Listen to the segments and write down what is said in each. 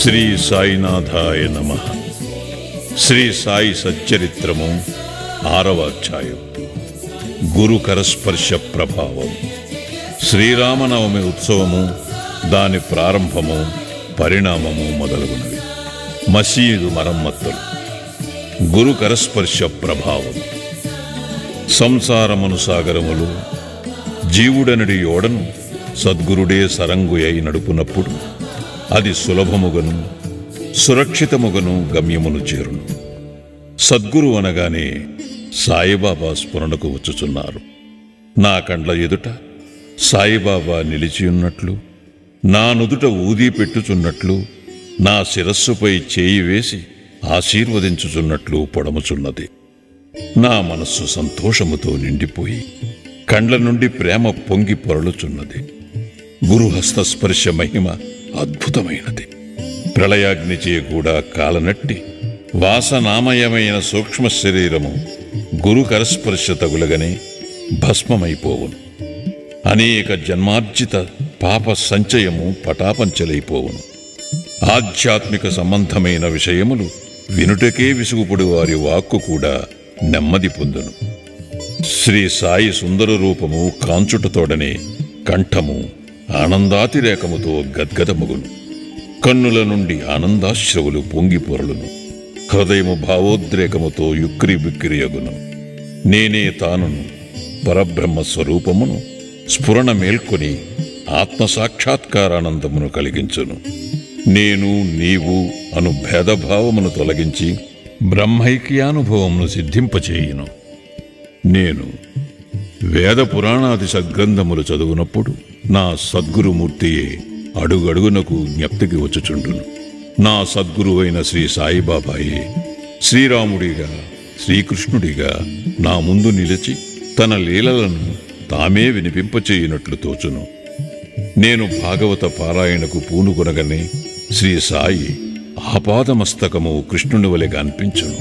శ్రీ సాయినాథాయ నమః. శ్రీ సాయి సచ్చరిత్రము 6వ అధ్యాయం. గురు కరస్పర్శ ప్రభావం. శ్రీరామనవమి ఉత్సవము, దాని ప్రారంభము, పరిణామము మొదలగునవి. మసీదు మరమ్మతులు. గురు కరస్పర్శ ప్రభావం. సంసారమును సాగరములు జీవుడనడి ఓడను సద్గురుడే సరంగు అయి నడుపునప్పుడు అది సులభముగను సురక్షితముగను గమ్యమును చేరును. సద్గురు అనగానే సాయిబాబా స్ఫురణకు వచ్చుచున్నారు. నా కండ్ల ఎదుట సాయిబాబా నిలిచియున్నట్లు, నా నుదుట ఊదీ పెట్టుచున్నట్లు, నా శిరస్సుపై చేయి వేసి ఆశీర్వదించుచున్నట్లు పొడముచున్నది. నా మనస్సు సంతోషముతో నిండిపోయి కండ్ల నుండి ప్రేమ పొంగి పొరలుచున్నది. గురుహస్తస్పర్శ మహిమ అద్భుతమైనది. ప్రళయాగ్నిచే కూడా కాలనట్టి వాసనామయమైన సూక్ష్మ శరీరము గురు కరస్పర్శ తగులగనే భస్మమైపోవును. అనేక జన్మార్జిత పాప సంచయము పటాపంచలైపోవును. ఆధ్యాత్మిక సంబంధమైన విషయములు వినుటకే విసుగుపడు వారి వాక్కు కూడా నెమ్మది పొందును. శ్రీ సాయి సుందర రూపము కాంచుటతోడనే కంఠము ఆనందాతిరేకముతో గద్గదముగును. కన్నుల నుండి ఆనందాశ్రవులు పొంగి పొరలును. హృదయము భావోద్రేకముతో యుక్రి బిక్కిరియగును. నేనే తానును పరబ్రహ్మ స్వరూపమును స్ఫురణ మేల్కొని ఆత్మసాక్షాత్కారానందమును కలిగించును. నేను నీవు అను భేదభావమును తొలగించి బ్రహ్మైక్యానుభవమును సిద్ధింపచేయును. నేను వేద పురాణాది సద్గ్రంథములు చదువునప్పుడు నా సద్గురుమూర్తియే అడుగడుగునకు జ్ఞప్తికి వచ్చుచుండును. నా సద్గురువైన శ్రీ సాయిబాబాయే శ్రీరాముడిగా శ్రీకృష్ణుడిగా నా ముందు నిలిచి తన లీలలను తామే వినిపింపచేయునట్లు తోచును. నేను భాగవత పారాయణకు పూనుకొనగనే శ్రీ సాయి ఆపాదమస్తకము కృష్ణుని వలెగా అనిపించును.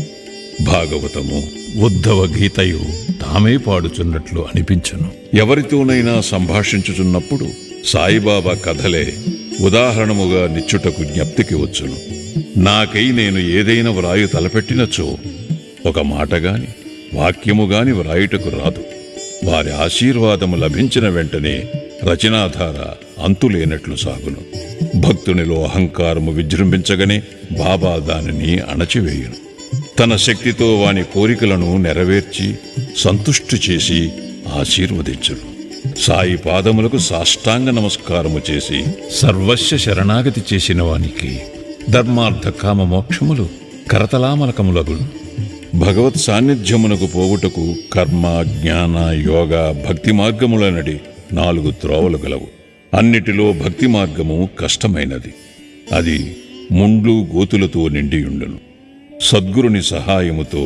భాగవతము ఉద్ధవ గీతయు తామే పాడుచున్నట్లు అనిపించును. ఎవరితోనైనా సంభాషించుచున్నప్పుడు సాయిబాబా కథలే ఉదాహరణముగా నిచ్చుటకు జ్ఞప్తికి వచ్చును. నాకై నేను ఏదైనా వ్రాయు తలపెట్టినచో ఒక మాటగాని వాక్యముగాని వ్రాయుటకు రాదు. వారి ఆశీర్వాదము లభించిన వెంటనే రచనాధార అంతులేనట్లు సాగును. భక్తునిలో అహంకారము విజృంభించగానే బాబా దానిని అణచివేయును. తన శక్తితో వాని కోరికలను నెరవేర్చి సంతుష్టి చేసి ఆశీర్వదించును. సాయి పాదములకు సాష్టాంగ నమస్కారము చేసి సర్వస్వ శరణాగతి చేసిన వానికి ధర్మార్థ కామ మోక్షములు కరతలామలకములగును. భగవత్ సాన్నిధ్యమునకు పోవుటకు కర్మ, జ్ఞాన, యోగ, భక్తి మార్గములనడి 4 త్రోవలు గలవు. అన్నిటిలో భక్తి మార్గము కష్టమైనది. అది ముండ్లు గోతులతో నిండియుండును. సద్గురుని సహాయముతో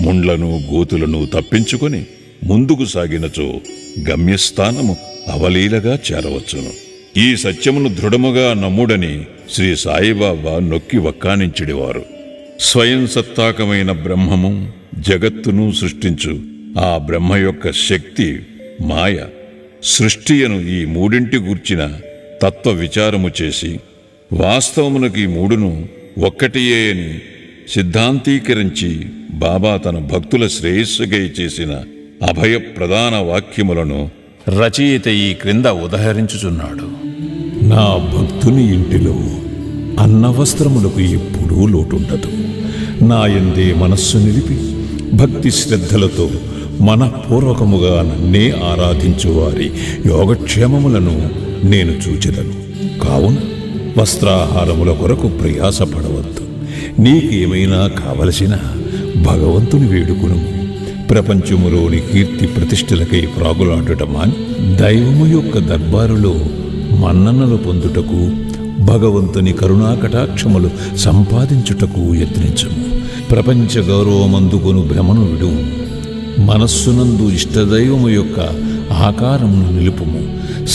ముండ్లను గోతులను తప్పించుకొని ముందుకు సాగినచో గమ్యస్థానము అవలీలగా చేరవచ్చును. ఈ సత్యమును దృఢముగా నమ్ముడని శ్రీ సాయిబాబా నొక్కి వక్కానించిడివారు. స్వయం సత్తాకమైన బ్రహ్మము జగత్తును సృష్టించు ఆ బ్రహ్మ యొక్క శక్తి మాయ సృష్టియను ఈ మూడింటి గూర్చిన తత్వ విచారము చేసి వాస్తవమునకు ఈ మూడును ఒక్కటియే అని సిద్ధాంతీకరించి బాబా తన భక్తుల శ్రేయస్సుగై చేసిన అభయ ప్రధాన వాక్యములను రచయిత ఈ క్రింద ఉదహరించుచున్నాడు. నా భక్తుని ఇంటిలో అన్నవస్త్రములకు ఎప్పుడూ లోటుండదు. నా యందే మనస్సు నిలిపి భక్తి శ్రద్ధలతో మనఃపూర్వకముగా నన్నే ఆరాధించువారి యోగక్షేమములను నేను చూచెదను. కావున వస్త్రాహారముల కొరకు ప్రయాసపడవద్దు. నీకేమైనా కావలసిన భగవంతుని వేడుకును. ప్రపంచములోని కీర్తి ప్రతిష్టలకై ప్రాగులాడటమా దైవము యొక్క దర్బారులో మన్ననలు పొందుటకు, భగవంతుని కరుణాకటాక్షములు సంపాదించుటకు యత్నించము. ప్రపంచ గౌరవమందుకొను భ్రమను విడువు. మనస్సునందు ఇష్టదైవము యొక్క ఆకారమును నిలుపుము.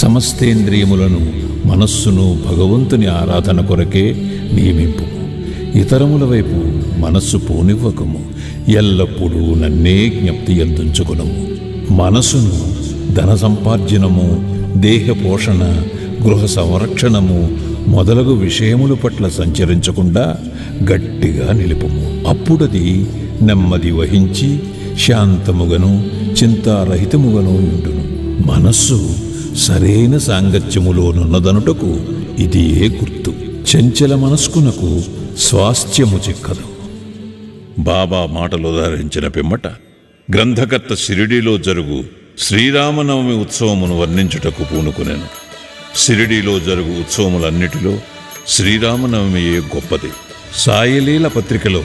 సమస్తేంద్రియములను మనస్సును భగవంతుని ఆరాధన కొరకే నియమింపు. ఇతరముల వైపు మనస్సు పోనివ్వకము. ఎల్లప్పుడూ నన్నే జ్ఞప్తి యందుంచుకొనుము. మనసును ధన సంపార్జనము, దేహ పోషణ, గృహ సంరక్షణము, మొదలగు విషయముల పట్ల సంచరించకుండా గట్టిగా నిలుపుము. అప్పుడది నెమ్మది వహించి శాంతముగను చింతారహితముగను ఉండును. మనస్సు సరైన సాంగత్యములోనున్నదనుటకు ఇది ఏ గుర్తు. చంచల మనస్కునకు స్వాస్థ్యము చిక్కదు. బాబా మాటలు ఉదాహరించిన పిమ్మట గ్రంథకర్త షిరిడీలో జరుగు శ్రీరామనవమి ఉత్సవమును వర్ణించుటకు పూనుకునేను. షిరిడీలో జరుగు ఉత్సవములన్నిటిలో శ్రీరామనవమియే గొప్పది. సాయిలీల పత్రికలో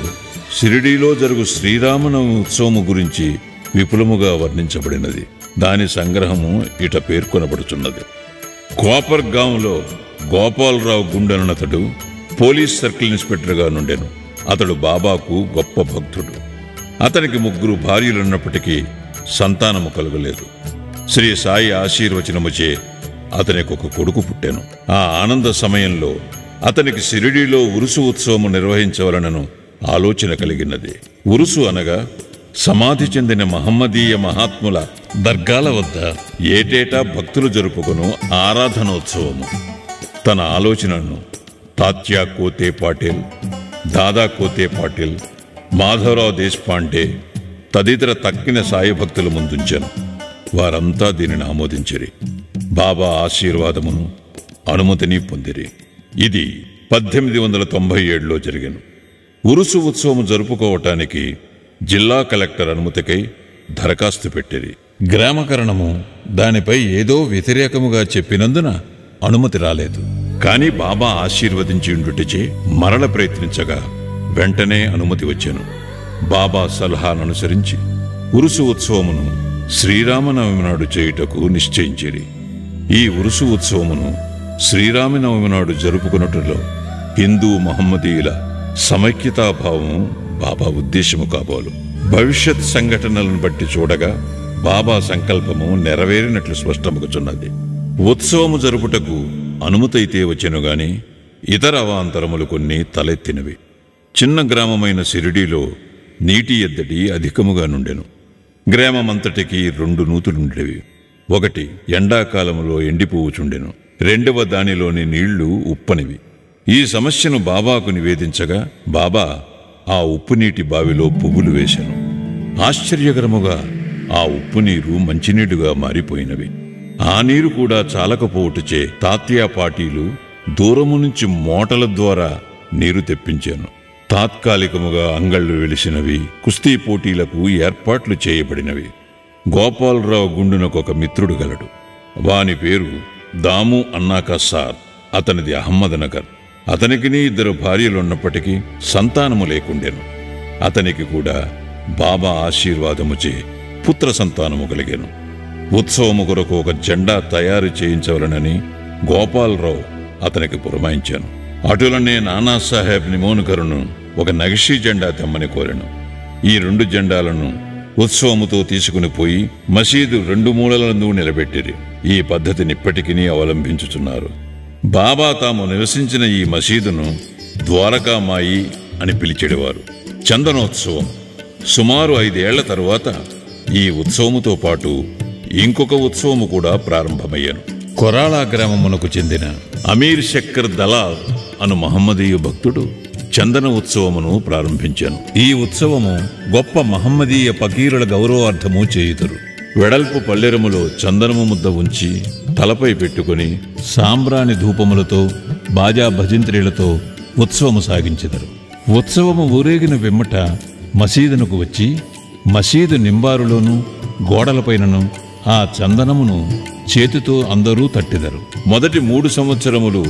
షిరిడీలో జరుగు శ్రీరామనవమి ఉత్సవము గురించి విపులముగా వర్ణించబడినది. దాని సంగ్రహము ఇట పేర్కొనబడుచున్నది. కోపర్గాంలో గోపాలరావు గుండెనతడు పోలీస్ సర్కిల్ ఇన్స్పెక్టర్గా నుండెను. అతడు బాబాకు గొప్ప భక్తుడు. అతనికి 3 భార్యలున్నప్పటికీ సంతానము కలుగలేదు. శ్రీ సాయి ఆశీర్వచనముచే అతనికి ఒక కొడుకు పుట్టెను. ఆ ఆనంద సమయంలో అతనికి షిరిడీలో ఉరుసు ఉత్సవము నిర్వహించవలనను ఆలోచన కలిగినది. ఉరుసు అనగా సమాధి చెందిన మహమ్మదీయ మహాత్ముల దర్గాల వద్ద ఏటేటా భక్తులు జరుపుకును ఆరాధనోత్సవము. తన ఆలోచనను తాత్యా కోతే పాటిల్, దాదా కోతే పాటిల్, మాధవరావు దేశపాండే తదితర తక్కిన సాయి భక్తుల ముందుంచాను. వారంతా దీనిని ఆమోదించిరి. బాబా ఆశీర్వాదమును అనుమతిని పొందిరి. ఇది 1897లో జరిగెను. ఉరుసు ఉత్సవము జరుపుకోవటానికి జిల్లా కలెక్టర్ అనుమతికై దరఖాస్తు పెట్టిరి. గ్రామకరణము దానిపై ఏదో వ్యతిరేకముగా చెప్పినందున అనుమతి రాలేదు. కాని బాబా ఆశీర్వదించి ఉండుటచే మరల ప్రయత్నించగా వెంటనే అనుమతి వచ్చెను. బాబా సలహాననుసరించి ఉరుసు ఉత్సవమును శ్రీరామనవమి నాడు చేయుటకు నిశ్చయించిరి. ఈ ఉరుసు ఉత్సవమును శ్రీరామనవమి నాడు జరుపుకున్నట్టులో హిందూ మహమ్మదీయుల సమైక్యతాభావము బాబా ఉద్దేశము కాబోలు. భవిష్యత్ సంఘటనలను బట్టి చూడగా బాబా సంకల్పము నెరవేరినట్లు స్పష్టమగుచున్నది. ఉత్సవము జరుపుటకు అనుమతైతే వచ్చెను గాని ఇతర అవాంతరములు కొన్ని తలెత్తినవి. చిన్న గ్రామమైన షిరిడీలో నీటి ఎద్దడి అధికముగా నుండెను. గ్రామమంతటికి 2 నూతులుండేవి. ఒకటి ఎండాకాలములో ఎండిపోవుచుండెను. రెండవ దానిలోని నీళ్లు ఉప్పనివి. ఈ సమస్యను బాబాకు నివేదించగా బాబా ఆ ఉప్పు నీటి బావిలో పువ్వులు వేశాను. ఆశ్చర్యకరముగా ఆ ఉప్పు నీరు మంచినీరుగా మారిపోయినవి. ఆ నీరు కూడా చాలకపోవుటచే తాత్యా పాటీలు దూరము నుంచి మోటల ద్వారా నీరు తెప్పించాను. తాత్కాలికముగా అంగళ్ళు వెలిసినవి. కుస్తీ పోటీలకు ఏర్పాట్లు చేయబడినవి. గోపాలరావు గుండునకొక మిత్రుడు గలడు. వాని పేరు దాము అన్నాక సార్. అతనిది అహ్మద్నగర్. అతనికిని 2 భార్యలున్నప్పటికీ సంతానము లేకుండెను. అతనికి కూడా బాబా ఆశీర్వాదముచే పుత్ర సంతానము కలిగెను. ఉత్సవము కొరకు ఒక జెండా తయారు చేయించవలనని గోపాలరావు అతనికి పురమాయించాను. అటులనే నానాసాహెబ్ నిమోన్కరును ఒక నగిషీ జెండా తెమ్మని కోరెను. ఈ 2 జెండాలను ఉత్సవముతో తీసుకుని పోయి మసీదు 2 మూలలందు నిలబెట్టిరి. ఈ పద్ధతిని ఇప్పటికీ అవలంబించుచున్నారు. బాబా తాము నివసించిన ఈ మసీదును ద్వారకామాయి అని పిలిచెడివారు. చందనోత్సవం సుమారు 5 ఏళ్ల తరువాత ఈ ఉత్సవముతో పాటు ఇంకొక ఉత్సవము కూడా ప్రారంభమయ్యాను. కొరాళా గ్రామమునకు చెందిన అమీర్ శక్కర్ దలాల్ అను మహమ్మదీయ భక్తుడు చందన ఉత్సవమును ప్రారంభించాను. ఈ ఉత్సవము గొప్ప మహమ్మదీయ పకీరుల గౌరవార్థము చేయుదురు. వెడల్పు పల్లెరములో చందనము ముద్ద ఉంచి తలపై పెట్టుకుని సాంబ్రాణి ధూపములతో బాజా భజంత్రీలతో ఉత్సవము సాగించెదరు. ఉత్సవము ఊరేగిన వెమ్మట మసీదునకు వచ్చి మసీదు నింబారులోనూ గోడలపైనను ఆ చందనమును చేతితో అందరూ తట్టెదరు. మొదటి 3 సంవత్సరములు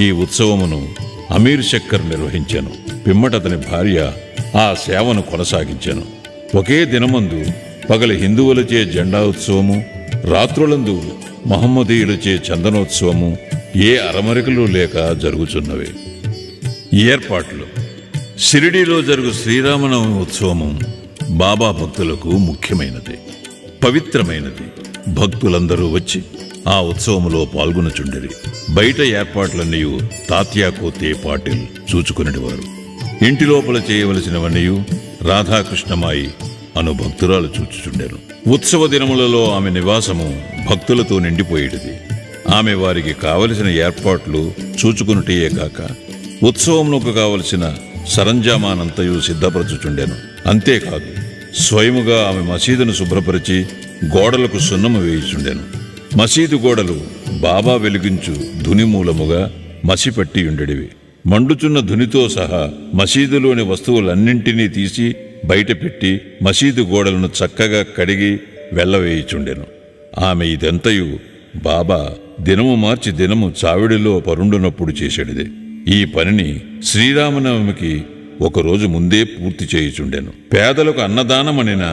ఈ ఉత్సవమును అమీర్ శక్కర్ నిర్వహించాను. పిమ్మట అతని భార్య ఆ సేవను కొనసాగించాను. ఒకే దినమందు పగలు హిందువులచే జెండా ఉత్సవము, రాత్రులందు మహమ్మదీయులచే చందనోత్సవము ఏ అరమరికలు లేక జరుగుచున్నవి. ఏర్పాట్లు. షిరిడీలో జరుగు శ్రీరామనవమి ఉత్సవము బాబా భక్తులకు ముఖ్యమైనది, పవిత్రమైనది. భక్తులందరూ వచ్చి ఆ ఉత్సవములో పాల్గొనచుండిరి. బయట ఏర్పాట్లన్నీ తాత్యా కోతే పాటిల్ చూచుకునేవారు. ఇంటి లోపల చేయవలసినవన్నీ రాధాకృష్ణమాయి అను భక్తురాలు చూచుచుండెను. ఉత్సవ దినములలో ఆమె నివాసము భక్తులతో నిండిపోయేటిది. ఆమె వారికి కావలసిన ఏర్పాట్లు చూచుకునుటయే కాక ఉత్సవమునకు కావలసిన సరంజామానంతయు సిద్ధపరచుచుండెను. అంతేకాదు స్వయముగా ఆమె మసీదును శుభ్రపరిచి గోడలకు సున్నము వేయుచుండెను. మసీదు గోడలు బాబా వెలిగించు ధుని మూలముగా మసిపట్టి ఉండేవి. మండుచున్న ధునితో సహా మసీదులోని వస్తువులన్నింటినీ తీసి బయటపెట్టి మసీదు గోడలను చక్కగా కడిగి వెళ్ళవేయుచుండెను. ఆమె ఇదంతయు బాబా దినము మార్చి దినము చావిడిలో పరుండునప్పుడు చేసేటిది. ఈ పనిని శ్రీరామనవమికి ఒకరోజు ముందే పూర్తి చేయుచుండెను. పేదలకు అన్నదానమనిన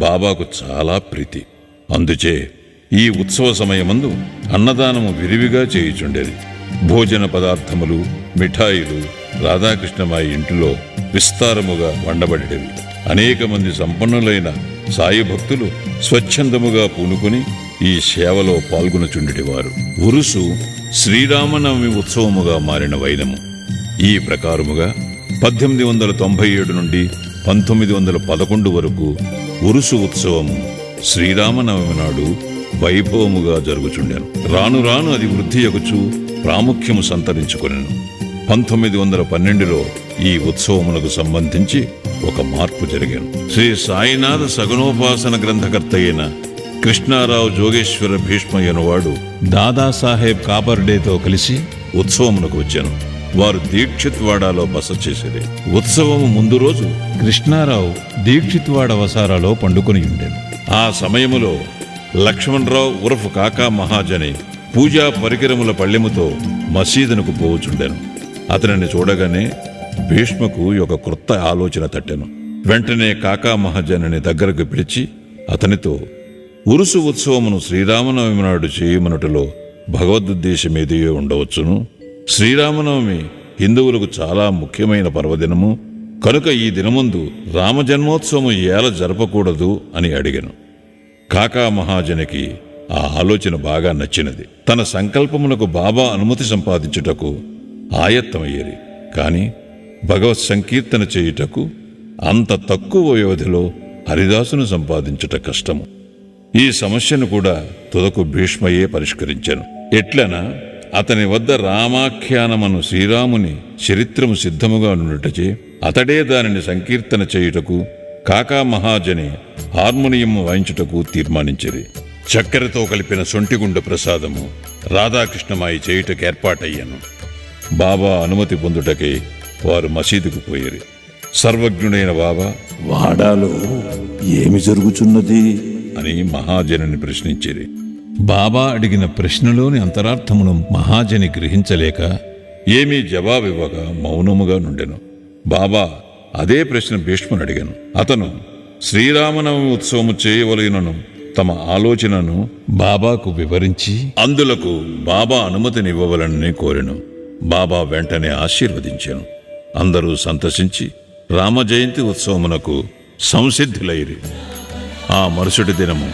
బాబాకు చాలా ప్రీతి. అందుచే ఈ ఉత్సవ సమయమందు అన్నదానము విరివిగా చేయుచుండేది. భోజన పదార్థములు, మిఠాయిలు రాధాకృష్ణమాయి ఇంటిలో విస్తారముగా వండబడేవి. అనేక మంది సంపన్నులైన సాయి భక్తులు స్వచ్ఛందముగా పూనుకొని ఈ సేవలో పాల్గొనచుండేటివారు. ఉరుసు శ్రీరామనవమి ఉత్సవముగా మారిన వైనము. ఈ ప్రకారముగా 1897 నుండి 1911 వరకు ఉరుసు ఉత్సవము శ్రీరామనవమి నాడు వైభవముగా జరుగుచుండెను. రాను రాను అది వృద్ధి యొగుచు ప్రాముఖ్యము సంతరించుకొనెను. 1912లో ఈ ఉత్సవమునకు సంబంధించి ఒక మార్పు జరిగాను. శ్రీ సాయినాథ సగుణోపాసన గ్రంథకర్త అయిన కృష్ణారావు జోగేశ్వర భీష్మయ్యనువాడు దాదాసాహెబ్ కాపర్డేతో కలిసి ఉత్సవమునకు వచ్చాను. వారు దీక్షిత్వాడాలో బస చేసేది. ఉత్సవము ముందు రోజు కృష్ణారావు దీక్షిత్వాడ వసారాలో పండుకొని ఉండెను. ఆ సమయములో లక్ష్మణరావు ఉరఫ్ కాకా మహాజని పూజా పరికరముల పళ్ళెముతో మసీదునకు పోవుచుండెను. అతనిని చూడగానే భీష్మకు ఒక క్రొత్త ఆలోచన తట్టెను. వెంటనే కాకా మహాజనిని దగ్గరకు పిలిచి అతనితో ఉరుసు ఉత్సవమును శ్రీరామనవమి నాడు చేయమనుటలో భగవదుద్దేశమేదియో ఉండవచ్చును. శ్రీరామనవమి హిందువులకు చాలా ముఖ్యమైన పర్వదినము కనుక ఈ దినముందు రామజన్మోత్సవము ఏల జరపకూడదు అని అడిగాను. కాకా మహాజనికి ఆ ఆలోచన బాగా నచ్చినది. తన సంకల్పమునకు బాబా అనుమతి సంపాదించుటకు ఆయత్తమయ్యేది. కాని భగవత్ సంకీర్తన చేయుటకు అంత తక్కువ వ్యవధిలో హరిదాసును సంపాదించుట కష్టము. ఈ సమస్యను కూడా తుదకు భీష్మయే పరిష్కరించాను. ఎట్లనా అతని వద్ద రామాఖ్యానమను శ్రీరాముని చరిత్రము సిద్ధముగా నుండుటచే అతడే దానిని సంకీర్తన చేయుటకు కాకా మహాజని హార్మోనియం వాయించుటకు తీర్మానించిరి. చక్కెరతో కలిపిన సొంటిగుండ ప్రసాదము రాధాకృష్ణమాయి చేయుటకు ఏర్పాటయ్యాను. బాబా అనుమతి పొందుటకై వారు మసీదుకు పోయిరి. సర్వజ్ఞుడైన బాబా వాడాలో ఏమి జరుగుచున్నది అని మహాజనిని ప్రశ్నించిరి. బాబా అడిగిన ప్రశ్నలోని అంతరార్థమును మహాజని గ్రహించలేక ఏమీ జవాబివ్వగా మౌనముగా నుండెను. బాబా అదే ప్రశ్న భీష్ముని అడిగాను. అతను శ్రీరామనవమి ఉత్సవము చేయవలెనను తమ ఆలోచనను బాబాకు వివరించి అందులకు బాబా అనుమతినివ్వవలనని కోరెను. బాబా వెంటనే ఆశీర్వదించాను. అందరూ సంతసించి రామజయంతి ఉత్సవమునకు సంసిద్ధులైరి. ఆ మరుసటి దినము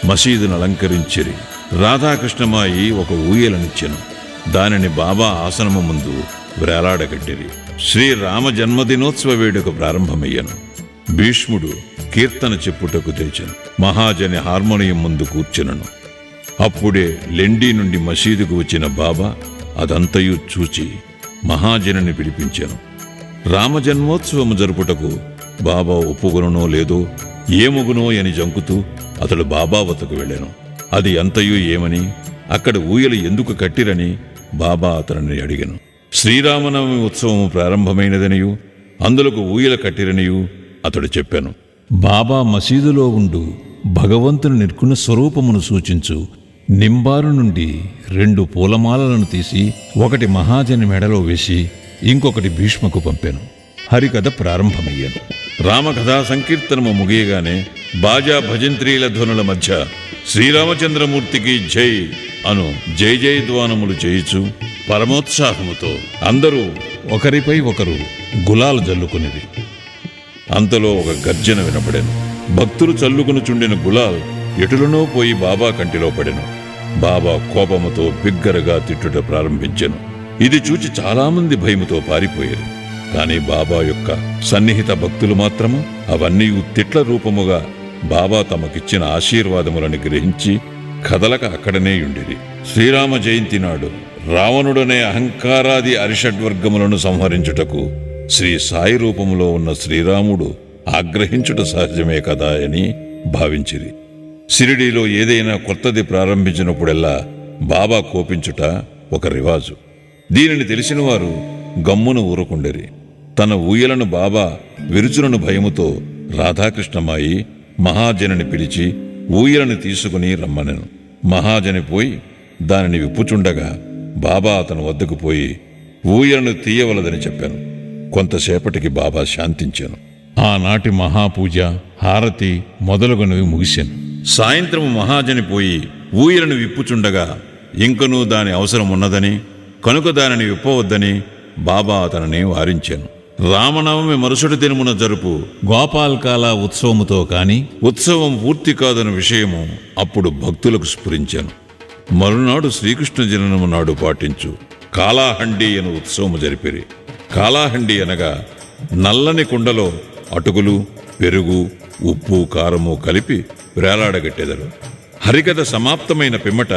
మసీదును అలంకరించిరి. రాధాకృష్ణమాయి ఒక ఊయలనిచ్చెను. దానిని బాబా ఆసనము ముందు వ్రేలాడగట్టిరి. శ్రీరామ జన్మదినోత్సవ వేడుక ప్రారంభమయ్యను. భీష్ముడు కీర్తన చెప్పుటకు తెచ్చెను. మహాజని హార్మోనియం ముందు కూర్చునను. అప్పుడే లెండి నుండి మసీదుకు వచ్చిన బాబా అదంతయు చూచి మహాజనిని పిలిపించాను. రామజన్మోత్సవము జరుపుటకు బాబా ఒప్పుకొనునో లేదో ఏమగునో అని జంకుతూ అతడు బాబా వద్దకు వెళ్ళాను. అది అంతయు ఏమని, అక్కడ ఊయలు ఎందుకు కట్టిరని బాబా అతనిని అడిగాను. శ్రీరామనవమి ఉత్సవము ప్రారంభమైనదనియు అందులకు ఊయల కట్టిరనియు అతడు చెప్పాను. బాబా మసీదులో ఉండు భగవంతుని నిర్గుణ స్వరూపమును సూచించు నింబారు నుండి 2 పూలమాలలను తీసి ఒకటి మహాజని మెడలో వేసి ఇంకొకటి భీష్మకు పంపాను. హరికథ ప్రారంభమయ్యాను. రామకథా సంకీర్తనము ముగియగానే బాజా భజంత్రీల ధ్వనుల మధ్య శ్రీరామచంద్రమూర్తికి జై అను జై జయధ్వానములు చేయుచు పరమోత్సాహముతో అందరూ ఒకరిపై ఒకరు గులాలు జల్లుకునిది. అంతలో ఒక గర్జన వినపడెను. భక్తులు చల్లుకునుచుండిన గులాల్ ఎటులనో పోయి బాబా కంటిలో పడెను. బాబా కోపముతో బిగ్గరగా తిట్టుట ప్రారంభించెను. ఇది చూచి చాలామంది భయముతో పారిపోయారు. కాని బాబా యొక్క సన్నిహిత భక్తులు మాత్రము అవన్నీ తిట్ల రూపముగా బాబా తమకిచ్చిన ఆశీర్వాదములను గ్రహించి కదలక అక్కడనే యుండిరి. శ్రీరామ జయంతి నాడు రావణుడనే అహంకారాది అరిషడ్వర్గములను సంహరించుటకు శ్రీ సాయి రూపంలో ఉన్న శ్రీరాముడు ఆగ్రహించుట సహజమే కదా అని భావించిరి. షిరిడీలో ఏదైనా కొత్తది ప్రారంభించినప్పుడెల్లా బాబా కోపించుట ఒక రివాజు. దీనిని తెలిసిన వారు గమ్మున ఊరుకుండరి. తన ఊయలను బాబా విరుచులను భయముతో రాధాకృష్ణమాయి మహాజనిని పిలిచి ఊయలను తీసుకుని రమ్మనెను. మహాజని పోయి దానిని విప్పుచుండగా బాబా అతని వద్దకు పోయి ఊయలను తీయవలదని చెప్పాను. కొంతసేపటికి బాబా శాంతించాను. ఆనాటి మహాపూజ, హారతి మొదలగునవి ముగిశాను. సాయంత్రము మహాజని పోయి ఊయలను విప్పుచుండగా ఇంకనూ దాని అవసరం ఉన్నదని, కనుక దానిని విప్పవద్దని బాబా అతనిని వారించాను. రామనవమి మరుసటి దినమున జరుపు గోపాల్కాల ఉత్సవముతో కాని ఉత్సవం పూర్తి కాదన్న విషయము అప్పుడు భక్తులకు స్ఫురించాను. మరునాడు శ్రీకృష్ణ జననము నాడు పాటించు కాలాహండి అను ఉత్సవము జరిపిరి. కాలాహండి అనగా నల్లని కుండలో అటుకులు, పెరుగు, ఉప్పు, కారము కలిపి వేలాడగట్టెదరు. హరికథ సమాప్తమైన పిమ్మట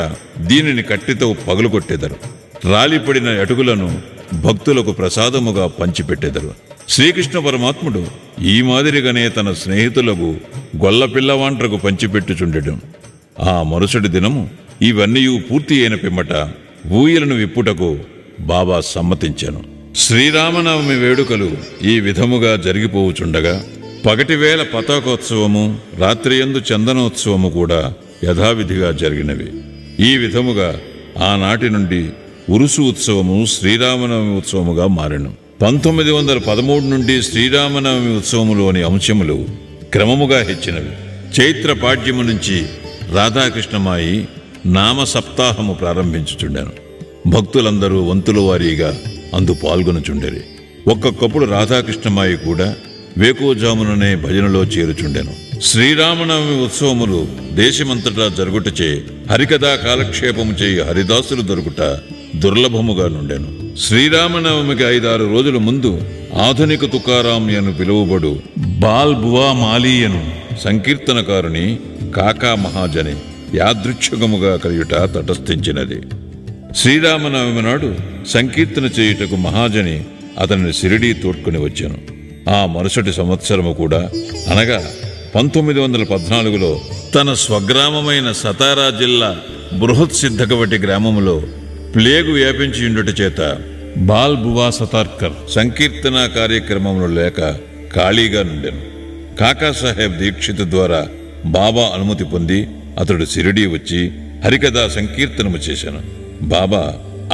దీనిని కట్టెతో పగులుకొట్టెదరు. రాలిపడిన అటుకులను భక్తులకు ప్రసాదముగా పంచిపెట్టెదరు. శ్రీకృష్ణ పరమాత్ముడు ఈ మాదిరిగానే తన స్నేహితులకు గొల్ల పిల్లవాంట్రకు పంచిపెట్టుచుండెను. ఆ మరుసటి దినము ఇవన్నీ పూర్తి అయిన పిమ్మట ఊయలను విప్పుటకు బాబా సమ్మతించాను. శ్రీరామనవమి వేడుకలు ఈ విధముగా జరిగిపోవుచుండగా పగటివేళ పతాకోత్సవము, రాత్రియందు చందనోత్సవము కూడా యథావిధిగా జరిగినవి. ఈ విధముగా ఆనాటి నుండి ఉరుసు ఉత్సవము శ్రీరామనవమి ఉత్సవముగా మారెను. 1913 నుండి శ్రీరామనవమి ఉత్సవములోని అంశములు క్రమముగా హెచ్చినవి. చైత్ర పాడ్యము నుంచి రాధాకృష్ణమాయి నామ సప్తాహము ప్రారంభించుచుండెను. భక్తులందరూ వంతుల వారీగా అందు పాల్గొనుచుండెరి. ఒక్కొక్కప్పుడు రాధాకృష్ణమాయి కూడా వేకోజాముననే భజనలో చేరుచుండెను. శ్రీరామనవమి ఉత్సవములు దేశమంతటా జరుగుటచే హరికథా కాలక్షేపము చేయి హరిదాసులు దొరుకుట దుర్లభముగా నుండెను. శ్రీరామనవమికి 5-6 రోజుల ముందు ఆధునిక తుకారాం అని పిలువబడు బాల్ బువా మాలీయను సంకీర్తనకారుని కాకా మహాజని యాదృచ్ఛికముగా కలియుట తటస్థించినది. శ్రీరామనవమి నాడు సంకీర్తన చేయుటకు మహాజని అతనిని షిరిడీ తోడ్కొని వచ్చాను. ఆ మరుసటి సంవత్సరము కూడా అనగా 1914లో తన స్వగ్రామమైన సతారా జిల్లా బృహత్ సిద్ధకవటి గ్రామములో ప్లేగు వ్యాపించి ఉండుట చేత బాల్ బువా సతార్కర్ సంకీర్తన కార్యక్రమంలో లేక ఖాళీగా నుండెను. కాకాసాహెబ్ దీక్షిత్ ద్వారా బాబా అనుమతి పొంది అతడు షిరిడీ వచ్చి హరికథా సంకీర్తనము చేశాను. బాబా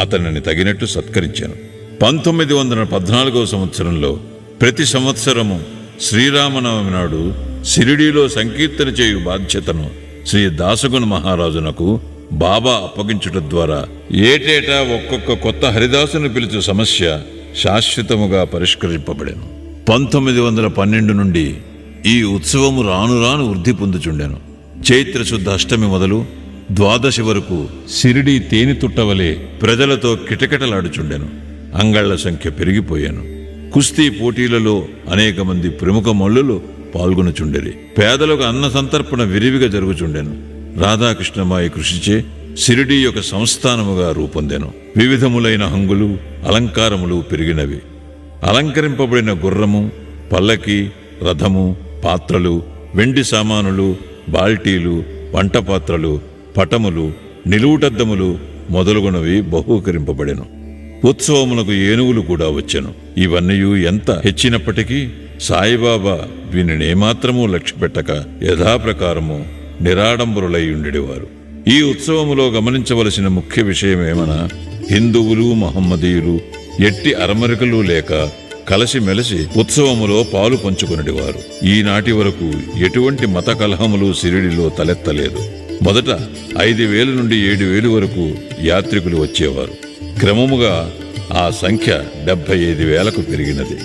అతనిని తగినట్టు సత్కరించాను. 1914వ సంవత్సరంలో ప్రతి సంవత్సరము శ్రీరామనవమి నాడు షిరిడీలో సంకీర్తన చేయు బాధ్యతను శ్రీ దాసగుణ మహారాజునకు బాబా అప్పగించుట ద్వారా ఏటేటా ఒక్కొక్క కొత్త హరిదాసును పిలుచు సమస్య శాశ్వతముగా పరిష్కరింపబడెను. 1912 నుండి ఈ ఉత్సవము రాను రాను వృద్ధి పొందుచుండెను. చైత్రశుద్ధ అష్టమి మొదలు ద్వాదశి వరకు షిరిడీ తేనె తుట్టవలే ప్రజలతో కిటకిటలాడుచుండెను. అంగళ్ల సంఖ్య పెరిగిపోయాను. కుస్తీ పోటీలలో అనేక మంది ప్రముఖ మల్లులు పాల్గొనుచుండెరి. పేదలకు అన్న సంతర్పణ విరివిగా జరుగుచుండెను. రాధాకృష్ణమాయి కృషిచే షిరిడీ యొక్క సంస్థానముగా రూపొందెను. వివిధములైన హంగులు, అలంకారములు పెరిగినవి. అలంకరింపబడిన గుర్రము, పల్లకి, రథము, పాత్రలు, వెండి సామానులు, బాల్టీలు, వంట పాత్రలు, పటములు, నిలువుటద్దములు మొదలుగునవి బహూకరింపబడెను. ఉత్సవములకు ఏనుగులు కూడా వచ్చెను. ఇవన్నీ ఎంత హెచ్చినప్పటికీ సాయిబాబా వీనినేమాత్రమూ లక్ష్యపెట్టక యథాప్రకారము నిరాడంబరులై ఉండేవారు. ఈ ఉత్సవములో గమనించవలసిన ముఖ్య విషయమేమనా హిందువులు, మహమ్మదీయులు ఎట్టి అరమరికలు లేక కలిసిమెలిసి ఉత్సవములో పాలు పంచుకునేవారు. ఈనాటి వరకు ఎటువంటి మత కలహములు షిరిడీలో తలెత్తలేదు. మొదట 5,000 నుండి 7,000 వరకు యాత్రికులు వచ్చేవారు. క్రమముగా ఆ సంఖ్య 75,000కు పెరిగినది.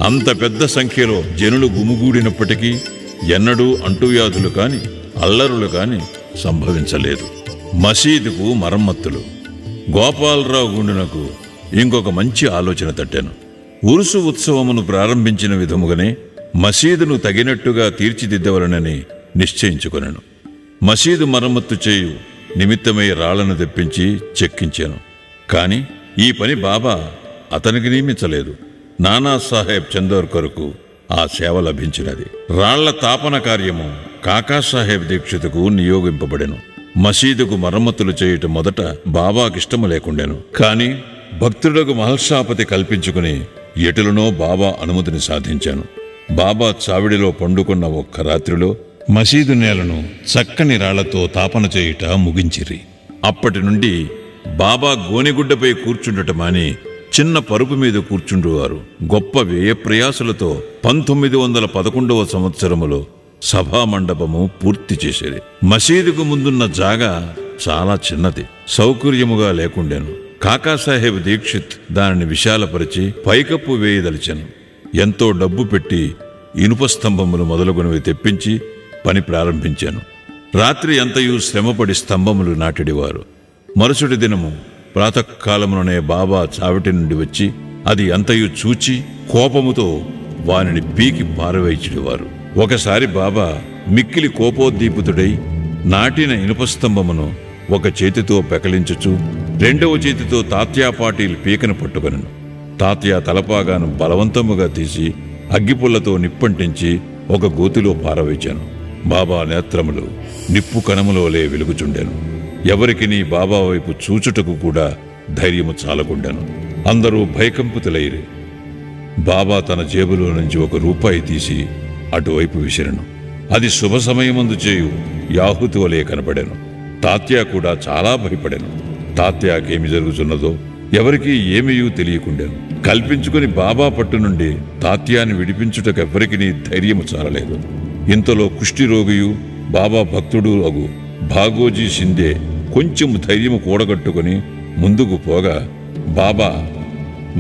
అంత పెద్ద సంఖ్యలో జనులు గుమిగూడినప్పటికీ ఎన్నడూ అంటువ్యాధులు కాని అల్లరులు కాని సంభవించలేదు. మసీదుకు మరమ్మతులు. గోపాలరావు గుండునకు ఇంకొక మంచి ఆలోచన తట్టాను. ఉరుసు ఉత్సవమును ప్రారంభించిన విధముగానే మసీదును తగినట్టుగా తీర్చిదిద్దవలనని నిశ్చయించుకొనెను. మసీదు మరమ్మత్తు చేయు నిమిత్తమై రాళ్లను తెప్పించి చెక్కించాను. కాని ఈ పని బాబా అతనికి నియమించలేదు. నానాసాహెబ్ చందోర్కర్కు ఆ సేవ లభించినది. రాళ్ల తాపన కార్యము కాకాసాహెబ్ దీక్షితుకు నియోగింపబడెను. మసీదుకు మరమ్మతులు చేయటం మొదట బాబాకిష్టము లేకుండెను. కాని భక్తులకు మహల్షాపతి కల్పించుకుని ఎటులనో బాబా అనుమతిని సాధించాను. బాబా చావిడిలో పండుకున్న ఒక్క రాత్రిలో మసీదు నేలను చక్కని రాళ్లతో తాపన చేయుట ముగించిరి. అప్పటి నుండి బాబా గోనెగుడ్డపై కూర్చుండటమాని చిన్న పరుపు మీద కూర్చుండువారు. గొప్ప వ్యయప్రయాసులతో 1911వ సంవత్సరములో సభామండపము పూర్తి చేసేది. మసీదుకు ముందున్న జాగా చాలా చిన్నది, సౌకర్యముగా లేకుండెను. కాకాసాహెబ్ దీక్షిత్ దానిని విశాలపరిచి పైకప్పు వేయదలిచెను. ఎంతో డబ్బు పెట్టి ఇనుప స్తంభములు మొదలుగునవి తెప్పించి పని ప్రారంభించాను. రాత్రి అంతయు శ్రమపడి స్తంభములు నాటిడివారు. మరుసటి దినము ప్రాతకాలముననే బాబా చావిటి నుండి వచ్చి అది అంతయు చూచి కోపముతో వానిని పీకి పారవేయిచిడివారు. ఒకసారి బాబా మిక్కిలి కోపోద్దీపితుడై నాటిన ఇనుపస్తంభమును ఒక చేతితో పెకలించుచు రెండవ చేతితో తాత్యా పాటీలు పీకను పట్టుకొనెను. తాత్యా తలపాగాను బలవంతముగా తీసి అగ్గిపుల్లతో నిప్పంటించి ఒక గోతిలో పారవేచాను. బాబా నేత్రములు నిప్పు కణములోలే వెలుగుచుండెను. ఎవరికి నీ బాబా వైపు చూచుటకు కూడా ధైర్యము చాలకుండెను. అందరూ భయకంపితులైరి. బాబా తన జేబులో నుంచి ₹1 తీసి అటువైపు విసిరెను. అది శుభ సమయమందు చేయు యాహుతి వలె కనపడెను. తాత్యా కూడా చాలా భయపడెను. తాత్యాకేమి జరుగుతున్నదో ఎవరికీ ఏమీయూ తెలియకుండెను. కల్పించుకుని బాబా పట్టు నుండి తాత్యాన్ని విడిపించుటకెవ్వరికి ధైర్యము చాలలేదు. ఇంతలో కుష్ఠిరోగియు బాబా భక్తుడు అగు భాగోజీ షిందే కొంచెం ధైర్యము కూడగట్టుకుని ముందుకు పోగా బాబా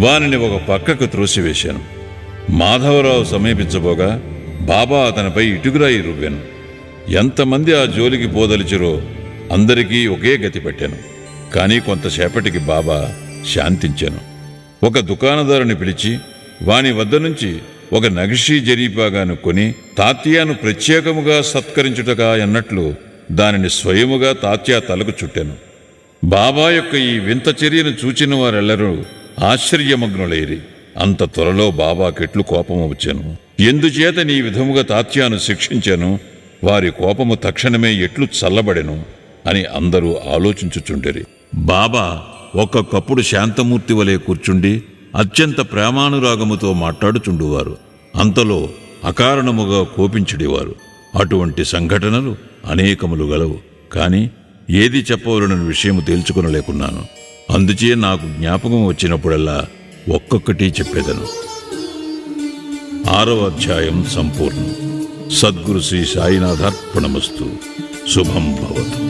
వానిని ఒక పక్కకు త్రోసివేశాను. మాధవరావు సమీపించబోగా బాబా అతనిపై ఇటుకురాయి రువ్వాను. ఎంతమంది ఆ జోలికి పోదలిచిరో అందరికీ ఒకే గతి పెట్టాను. కానీ కొంతసేపటికి బాబా శాంతించాను. ఒక దుకాణదారుని పిలిచి వాని వద్ద నుంచి ఒక నగిషీ జరీపాగాను కొని తాత్యాను ప్రత్యేకముగా సత్కరించుటగా అన్నట్లు దానిని స్వయముగా తాత్యా తలకు చుట్టాను. బాబా యొక్క ఈ వింత చర్యను చూచిన వారెల్లరూ ఆశ్చర్యమగ్నులైరి. అంత త్వరలో బాబాకెట్లు కోపము వచ్చాను. ఎందుచేత నీ విధముగా తాత్యాను శిక్షించాను, వారి కోపము తక్షణమే ఎట్లు చల్లబడెను అని అందరూ ఆలోచించుచుండిరి. బాబా ఒక్కొక్కప్పుడు శాంతమూర్తి వలె కూర్చుండి అత్యంత ప్రేమానురాగముతో మాట్లాడుచుండువారు. అంతలో అకారణముగా కోపించుడివారు. అటువంటి సంఘటనలు అనేకములు గలవు. కాని ఏది చెప్పవలనని విషయము తేల్చుకొనలేకున్నాను. అందుచే నాకు జ్ఞాపకం వచ్చినప్పుడల్లా ఒక్కొక్కటి చెప్పేదను. 6వ అధ్యాయం సంపూర్ణం. సద్గురు శ్రీ సాయినాథార్పణమస్తు. శుభం భవతు.